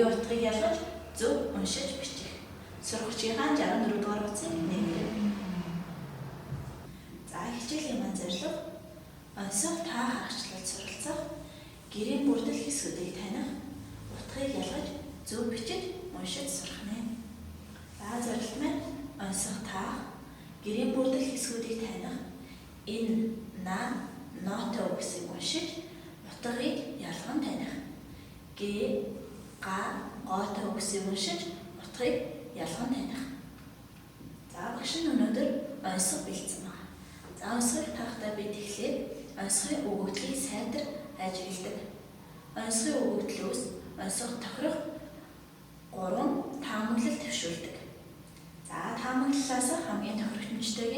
Үгийн утгыг ялгаж зөв уншиж бичих. Сургагчийнхаа 64 дугаар утсыг нээгээрэй. За хичээлийн маань зорилго онцгой та харгачлалд суралцах, гэрийн бүрдэл хэсгүүдийг таних, утгыг ялгаж зөв бичиж уншиж сурах нэ. За зорилт маань онцгой таах, гэрийн бүрдэл хэсгүүдийг таних, энэ на нотой үгсийг уншиж утгыг ялган таних. Га готой үгсийг уншиж утгыг ялган таних. За багш нь өнөөдөр онцгой бэлдсэн байна. За онцгойг таахтаа бид эхлээд онцгой өгөгдлийг сайтар ажигладаг. Онцгой өгөгдлөөс онцгой тохирох 3 таамаглал төвшүүлдэг. За таамаглалаас хамгийн тохирогчмжтэйг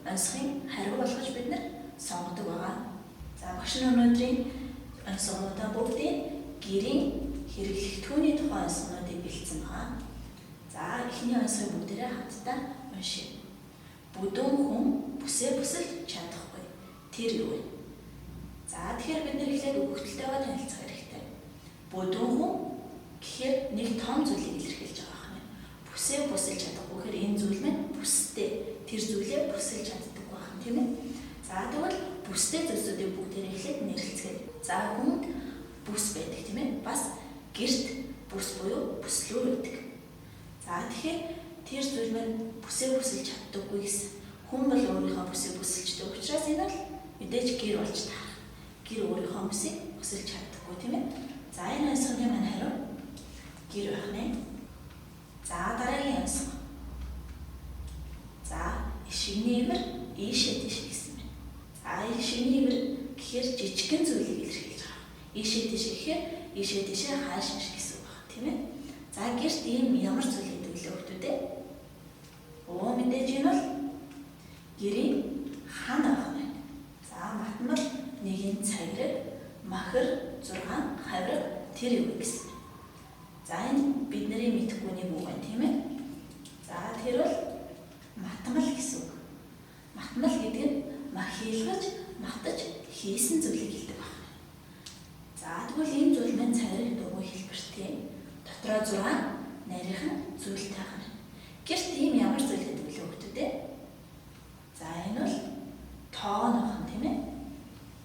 онцгойн хариу болгож бид сонгодог байгаа. За багш нь өнөөдрийн онцгойнуудаа бүгдийг гэрийн хэрэглэх түүний тухай онцгойнуудыг бэлдсэн байгаа. За эхний онцгой бүгдээрээ хамтдаа уншъя. Бүдүүн хүн бүсээ бүсэлж чадахгүй. Тэр юу вэ? За тэгэхээр бид нэр эхлээд өгөгдөлтөйгөө танилцах хэрэгтэй. Бүдүүн хүн гэхээр нэг том зүйлийг илэрхийлж байгаа юм. Бүсээ бүсэлж чадахгүй гэхээр энэ зүйл маань бүстэй. Тэр зүйлээ бүсэлж чаддаг байх юм, тийм ээ? За тэгвэл бүстэй зүйлсүүдийг бүгдээрээ эхлээд нэрлэлцгээе. За хүнд бүс байдаг, тийм ээ? Бас гэрт бүс буюу бүслүүр байдаг. За тэгэхээр тэр зүйл маань бүсээ бүсэлж чаддаггүй гэсэн. Хүн бол өөрийнхөө бүсээ бүсэлждэг учраас энэ бол мэдээж гэр болж таарах. Гэр өөрийнхөө бүсийг бүсэлж чаддаггүй, тийм ээ? За энэ онцгойн маань хариу гэр байх нэ. За дараагийн онцгой. За ишигний имэр ийшээ тийш гэсэн байна. За ишигний имэр гэхээр жижигхэн зүйлийг илэрхийлж байгаа. Ийшээ тийш гэхээр ийшээ тийшээ хааш маш гэсэн үг байна, тийм ээ? За гэрт ийм ямар зүйл гэдэг вэ хөлтүүдээ? Мэдээж энэ бол гэрийн хан авах байна. За матмал нэгэн цагираг, махар 6 хавраг тэр юу гэсэн. За энэ бидний мэдэхгүй нэг үг байна, тийм ээ? За тэр бол матмал гэсэн үг. Матмал гэдэг нь махилгаж, матаж хийсэн зүйлийг хэлдэг байна. За тэгвэл энэ зүйл маань цагираг дугуй хэлбэртэй. Дотроо 6 нарийнхан зүйл таах нь. Гэрт ийм ямар зүйл гэдэг вэ хөлтүүдээ? За энэ бол тоон байх юм, тийм ээ?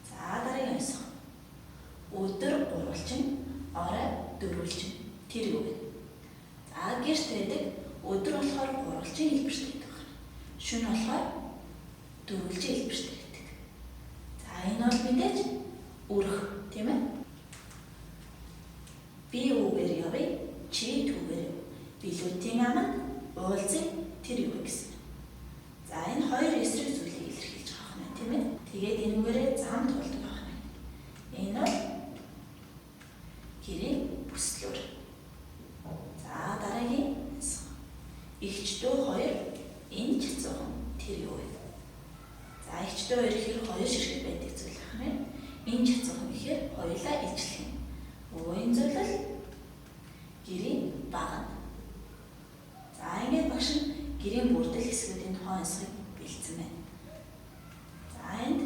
За дараагийн онцгой. Өдөр гурвалжин, орой дөрвөлжин. Тэр юу вэ? За гэрт байдаг өдөр болохоор гурвалжин хэлбэртэй байдаг байна. Шөнө болохоор дөрвөлжин хэлбэртэй байдаг. За энэ бол мэдээж өрх, тийм ээ? Би үгээр явъя, чи түүгээр яв. Билүүдийн аманд уулзыг тэр юу гэсэн. За энэ хоёр эсрэг зүйлийг илэрхийлж байгаа юм, тийм ээ? Тэгээд энүүгээрээ зам тулдаг байна. Энэ бол гэрийн бүслүүр. За дараагийн эгчдөө хоёр энэ чацуухан тэр юу вэ? За эгчдөө хоёр гэхээр хоёр ширхэг байдаг зүйл байна. Энэ чацуухан гэхээр хоёулаа ижлэх юм. Энэ зүйл бол гэрийн баг. За ингээд багш нь гэрийн бүрдэл хэсгүүдийн тухай онцгойг бэлдсэн байна. За энд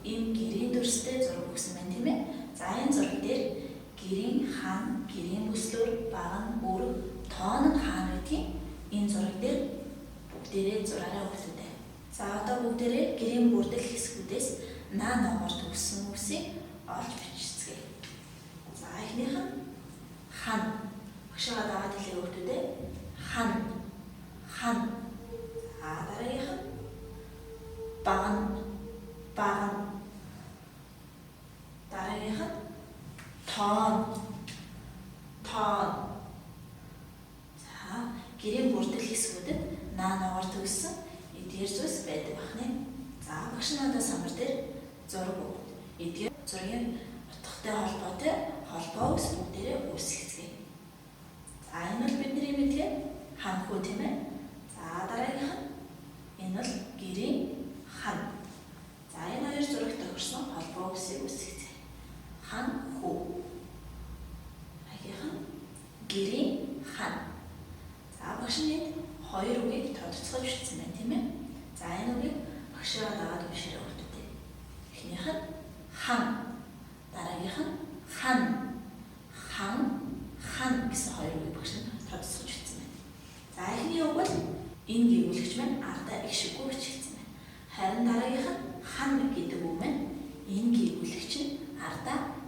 ийм гэрийн дүрстэй зураг өгсөн байна, тийм ээ? За энэ зураг дээр гэрийн хан, гэрийн бүслүүр, баг нь өрг, тоон нь хаан гэдгийг энэ зураг дээр бүгдээрээ зураараа өгсөн. За одоо бүгдээрээ гэрийн бүрдэл хэсгүүдээс наа ногоор төгссөн үгсийг олж бичицгээе. За эхнийх нь хан. Багшаа дагаад хэлээ өгдөө. Хан. За дараагийнх нь баг. Дараагийнх нь тоон. За гэрийн бүрдэл хэсгүүдэд наа ногоор төгссөн эдгээр зүйлс байдаг байна. За багш надад самар дээр зураг өгд. Эдгээр зургийн утгатай холбоотой холбоо ус бүгдээрээ үүсгэцгээе. За энэ бол бидний мэдээ ханхүү, тийм ээ? За дараагийнх нь энэ бол гэрийн хан. За энэ хоёр зурагт тохирсон холбоо усыг үүсгэцгээе. Ханхүү. Дараагийнх нь гэрийн хан. За багш нь хоёр үгийг тодорцоож бичсэн байна, тийм ээ? За энэ үгийг багшаа дагаад уншаарай өгдөө. Эхнийх нь хан. Дараагийнх нь хан. Хан гэсэн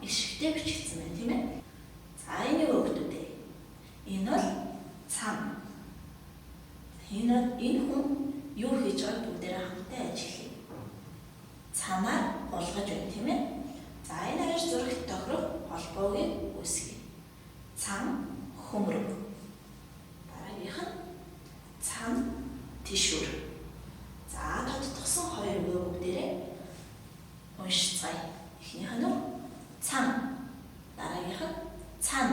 ишигтэй бичигдсэн байна, тийм ээ? За энэ хүүхдүүд ээ. Энэ бол цам. Энэ хүн юу хийж байгааг бүгдээрээ хамтдаа ажиглая. Цамаар болгож байна, тийм ээ? За энэ хоёр зурагт тохирох холбоог үүсгэе. Цам, хөмрөг. Дараагийнх нь цам, тишүүр. За тодтогсон хоёр үг бүгдээрээ уншицгаая. Эхнийх нь цам. Дараагийнх нь цан.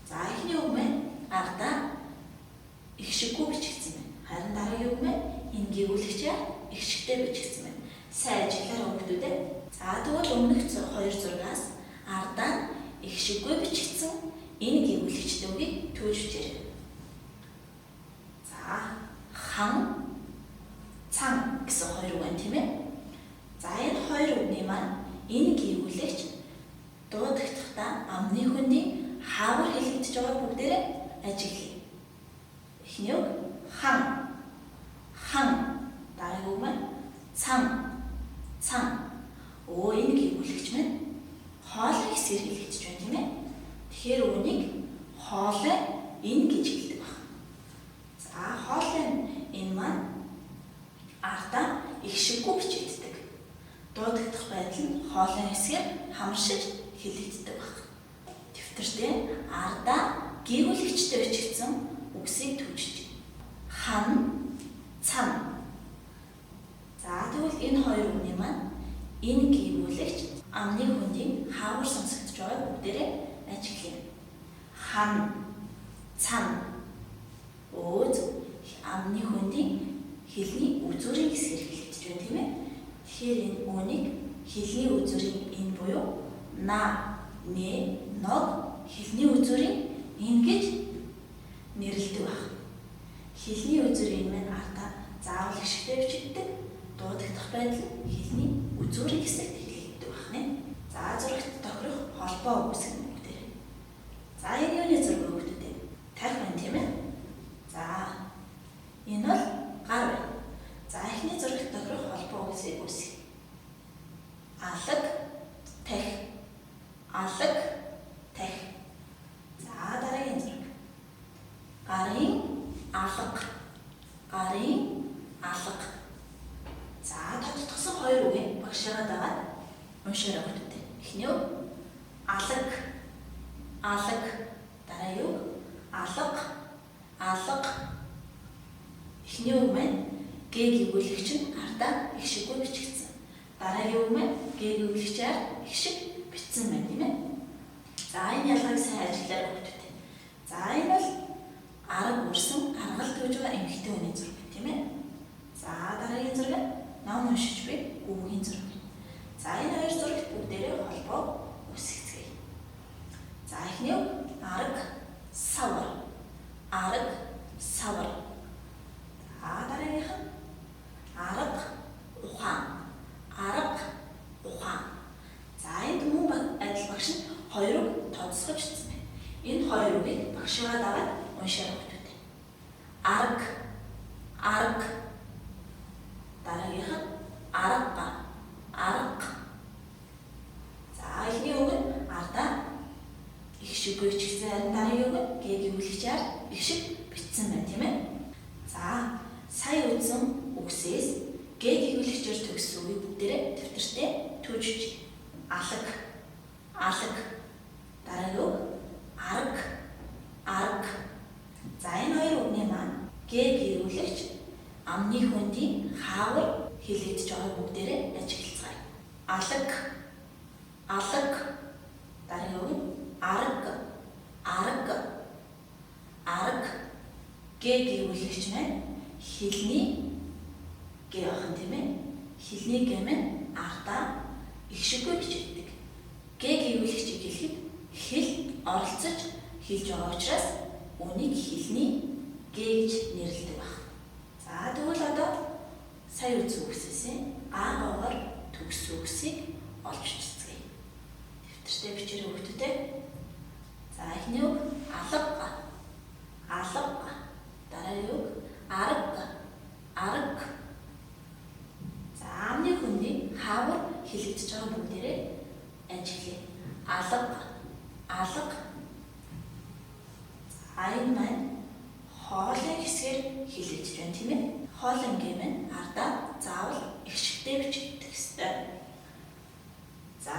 За эхний үг маань ардаа их шиггүй бичигдсэн байна. Харин дараагийн үг маань энэ гэгүүлэгчээр их шигтэй бичигдсэн байна. Сайн ажиглаарай хүүхдүүдээ. За тэгвэл өмнөх хоёр зургаас ардаа их шиггүй бичигдсэн энэ гэгүүлэгчтэй үгийг төвж бичээрэй. За хан, цан гэсэн хоёр үг байна, тийм ээ? За энэ хоёр үгний маань энэ гэгүүлэгч дуудагдахдаа амны хөндийн хаавар хэлэгдэж байгаа бүгдээрээ ажиглая. Эхний үг хан. Хан. Дараагийн үг маань цан. Цан. Энэ гэгүүлэгч маань хоолой хэсгээр хэлэгдэж байна, тийм ээ? Тэгэхээр үүнийг хоолой энэ гэж хэлдэг байна. За хоолой энэ маань ардаа их шиггүй бичигддэг. Дуудагдах байдал нь хоолой хэсгээр хамшиж хэлэгддэг байна. Дэвтэртээ ардаа гэгүүлэгчтэй бичигдсэн үгсийг төвчж. Хан, цам. За тэгвэл энэ хоёр үгний маань энэ гэгүүлэгч амны хөндийн хаавар сонсогдож байгаа бүгдээрээ ажиглая. Хан, цам. Амны хөндийн хэлний үзүүрийн хэсгээр хэлэгдэж байна, тийм ээ? Тэгэхээр энэ үүнийг хэлний үзүүрийн энэ буюу на, нэ, ног хэлний үзүүрийн энэ гэж нэрлэдэг байна. Хэлний үзүүрийн маань ардаа заавал их шигтэй бичигддэг. Дуудагдах байдал нь хэлний үзүүрийн хэсэгт хэлэгддэг байна. За зурагт тохирох холбоо үүсгэн бүгдээрээ. За энэ юуны зураг бүгдээ тарих байна, тийм ээ? За энэ бол гар байна. За эхний зурагт тохирох холбоо үүсгэй. Алаг, тах. Алаг, тах. За дараагийн зураг. Гарын алга. Гарын алга. За тодтогсон хоёр үгийг багшаагаа дагаад уншаарай хүүхдүүд. Эхний үг алаг. Алаг. Дараагийн үг алга. Алга. Эхний үг маань г гэгүүлэгч нь ардаа их шиггүй бичигдсэн. Дараагийн үг маань г гэгүүлэгчээр их шиг бичсэн байна, тийм ээ? За энэ ялгааг сайн ажиглаарай хүүхдүүд. За энэ бол арга үрсэн аргал төвж байгаа эмэгтэй хүний зураг, тийм ээ? За дараагийн зураг ном уншиж буй хүүгийн зураг. За энэ хоёр зурагт бүгдээрээ холбоо үүсгэцгээе. За эхний үг арга, савар. Арга, савар. Дараагийнх нь арга, ухаан. Арга, ухаан. За энд мөн адил багш нь хоёр үг тооцоолж бичсэн байна. Энэ хоёр үгийг багшаагаа дагаад уншаарай хүүхдүүд. Арга, арга. Дараагийнх нь арга, арга. За эхний үг нь ардаа их шиггүй бичсэн. Харин дараагийн үг нь г гэгүүлэгчээр их шиг бичсэн байна, тийм ээ? За сая үзсэн үгсээс г гэгүүлэгчээр төгссөн үгийг бүгдээрээ дэвтэртээ төвжиж. Алаг, алаг. Дараагийн үг арга, арга. За энэ хоёр үгний маань г гэгүүлэгч амны хөндийн хаавар хэлэгдэж байгаа бүгдээрээ ажиглацгаая. Алаг, алаг. Дараагийн үг арга, арга, арга. Г гэгүүлэгч маань хэлний г ахын, тийм ээ? Хэлний г маань ардаа их шиггүй бичигддэг. Г гэгүүлэгчийг хэлэхэд хэл оролцож хэлж байгаа учраас үнийг хэлний г гэж нэрлэдэг байна. За тэгвэл одоо сая үзсэн үгсээс гаагаагаар төгссөн үгсийг олж бичцгээе. Дэвтэртээ бичээрэй хүүхдүүдээ. За эхний үг алга, алга. Дараагийн үг арга, арга. За амны хөндийн хаавар хэлэгдэж байгаа бүгдээрээ ажиглая. алга, алга. За энэ маань хоолой хэсгээр хилэж байна тийм ээ. Хоолойнгийн маань ардаа заавал их шигтэй бичигдэх ёстой. За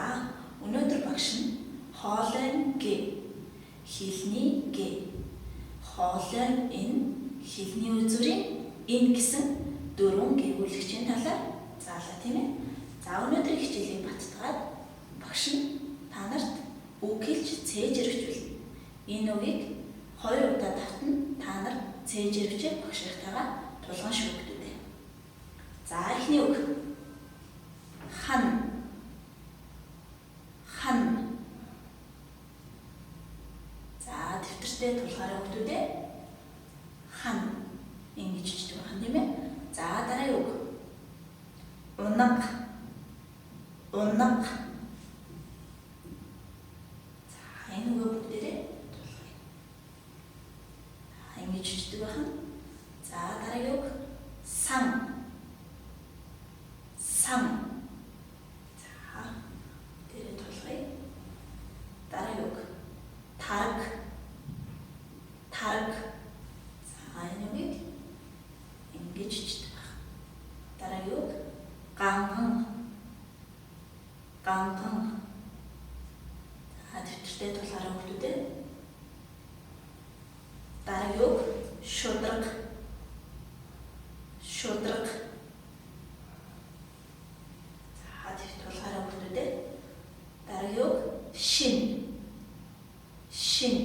өнөөдөр багш нь хоолойнгийн хилний гээ. Хоолойн энэ хилний үзүүрийн энэ гэсэн дөрвөн гээгүүлэгчийн талаар заалаа тийм ээ. За өнөөдрийн хичээлийг баттгаад багш нь та нарт үг хэлж цээжрэгжүүл. Энэ үгийг 2 удаа давтан та нар цээжрэгжээ багшийнхтайгаа тулган шүгдүүдээ. За эхний үг хан. Хан. За дэвтэртээ тулгаараа өгдүүдээ. Хан. Ингэж чиждэг байна тийм ээ. За дараагийн үг унаг. Унаг. За энэ үг бүгдээрээ тулгая. Ингэж чиждэг байна. За дараагийн үг сан. Сан. За дээрээ тулгая. Дараагийн үг тараг. Тараг. За энэ үгийг ингэж чиждэг байна. Дараагийн үг ганган. Ганган. За дэвтэртээ тулгаараа өгдүүдээ. Дараагийн үг шудраг. Шудраг. За дэвтэр тулгаараа өгдүүдээ. Дараагийн үг шин. Шин.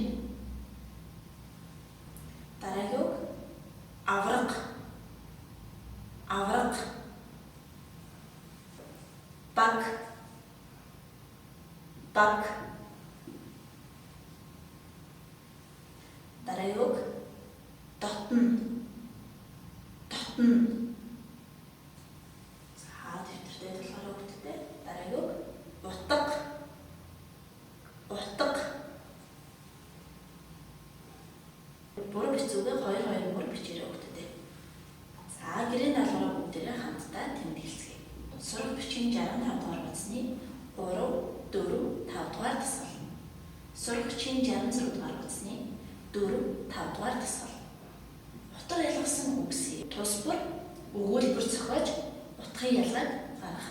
Дараагийн үг авраг. Авраг. Баг. Баг. Дараагийн үг дотн. Дотн. За дэвтэртээ тулгаараа өгдөгтэй. Дараагийн үг утга. Утга. Буруу бичсүүгээ 2 мөр бичээрэй өгдөгтэй. За гэрээ даалгавраа бүгдээрээ хамтдаа тэмдэглэцгээе. Сурах бичгийн 65 дугаар батсны 3, 4, 5 дугаар дасгал. Сурах бичгийн 66 дугаар батсны 4, 5 дугаар дасгал. Утга ялгасан үгсийг тус бүр өгүүлбэр зохиож утгын ялгааг гаргах.